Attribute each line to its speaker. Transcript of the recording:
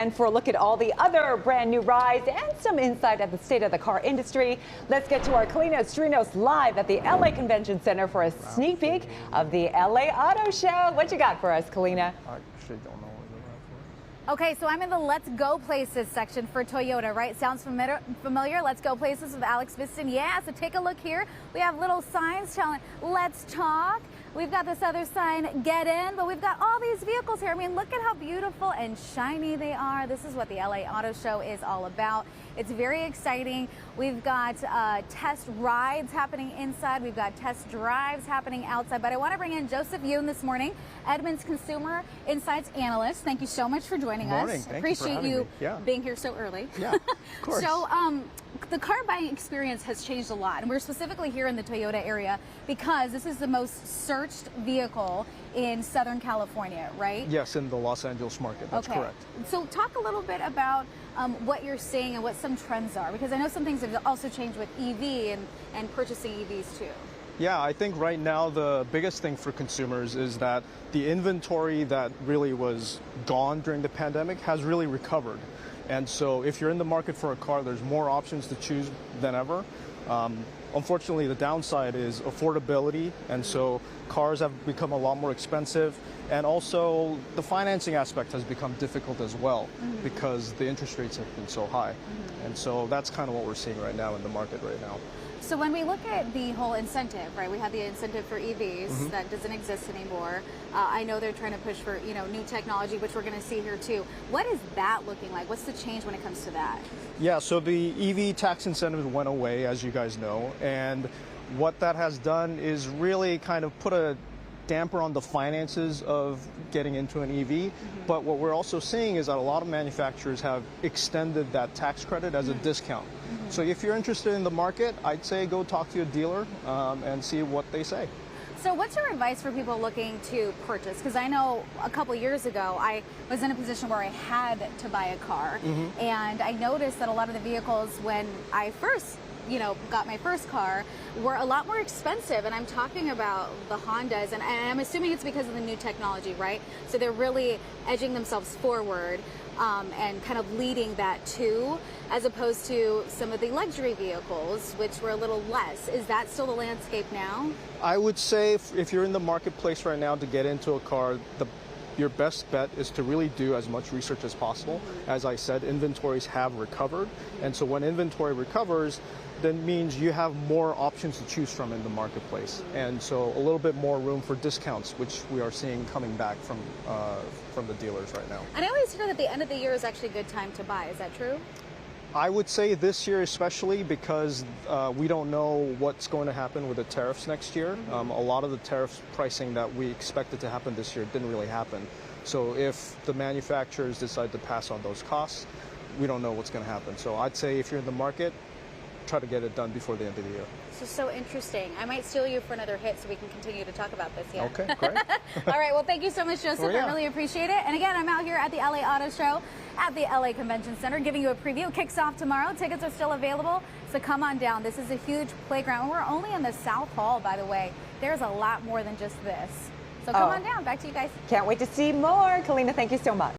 Speaker 1: And for a look at all the other brand new rides and some insight at the state of the car industry, let's get to our Kalyna Astrinos live at the LA Convention Center for a sneak peek of the LA Auto Show. What you got for us, Kalyna?
Speaker 2: I actually don't know what they're for.
Speaker 3: Okay, so I'm in the Let's Go Places section for Toyota, right? Sounds familiar? Let's Go Places with Alex Viston. Yeah, so take a look here. We have little signs telling, let's talk. We've got this other sign, get in, but we've got all these vehicles here. I mean, look at how beautiful and shiny they are. This is what the LA Auto Show is all about. It's very exciting. We've got test rides happening inside. We've got test drives happening outside. But I want to bring in Joseph Yoon this morning, Edmunds Consumer Insights Analyst. Thank you so much for joining us. Appreciate you being here so early.
Speaker 2: Yeah, of course.
Speaker 3: So the car buying experience has changed a lot. And we're specifically here in the Toyota area because this is the most searched vehicle in Southern California, right?
Speaker 2: Yes, in the Los Angeles market. That's correct.
Speaker 3: So talk a little bit about what you're seeing and what some trends are, because I know some things have also changed with EV and purchasing EVs too.
Speaker 2: Yeah, I think right now the biggest thing for consumers is that the inventory that really was gone during the pandemic has really recovered. And so if you're in the market for a car, there's more options to choose than ever. Unfortunately, the downside is affordability, and so cars have become a lot more expensive, and also the financing aspect has become difficult as well because the interest rates have been so high. And so that's kind of what we're seeing right now in the market right now.
Speaker 3: So when we look at the whole incentive, right, we have the incentive for EVs that doesn't exist anymore. I know they're trying to push for, new technology, which we're going to see here too. What is that looking like? What's the change when it comes to that?
Speaker 2: Yeah, so the EV tax incentives went away, as you guys know, and what that has done is really kind of put a damper on the finances of getting into an EV. But what we're also seeing is that a lot of manufacturers have extended that tax credit as a discount. So if you're interested in the market, I'd say go talk to a dealer and see what they say.
Speaker 3: So what's your advice for people looking to purchase? Because I know a couple years ago, I was in a position where I had to buy a car. And I noticed that a lot of the vehicles when I first got my first car were a lot more expensive, and I'm talking about the Hondas, and I'm assuming it's because of the new technology, right? So they're really edging themselves forward and kind of leading that too, as opposed to some of the luxury vehicles, which were a little less. Is that still the landscape now?
Speaker 2: I would say if you're in the marketplace right now to get into a car, your best bet is to really do as much research as possible. As I said, inventories have recovered, and so when inventory recovers, that means you have more options to choose from in the marketplace, and so a little bit more room for discounts, which we are seeing coming back from the dealers right now.
Speaker 3: And I always hear that the end of the year is actually a good time to buy. Is that true?
Speaker 2: I would say this year especially because we don't know what's going to happen with the tariffs next year. A lot of the tariff pricing that we expected to happen this year didn't really happen. So if the manufacturers decide to pass on those costs, we don't know what's going to happen. So I'd say if you're in the market, try to get it done before the end of the year.
Speaker 3: This is so interesting. I might steal you for another hit so we can continue to talk about this. Yeah.
Speaker 2: Okay, great.
Speaker 3: All right, well, thank you so much, Joseph. I really appreciate it. And again, I'm out here at the LA Auto Show at the LA Convention Center giving you a preview. It kicks off tomorrow. Tickets are still available, so come on down. This is a huge playground. We're only in the South Hall, by the way. There's a lot more than just this. So come on down. Back to you guys.
Speaker 1: Can't wait to see more. Kalyna, thank you so much.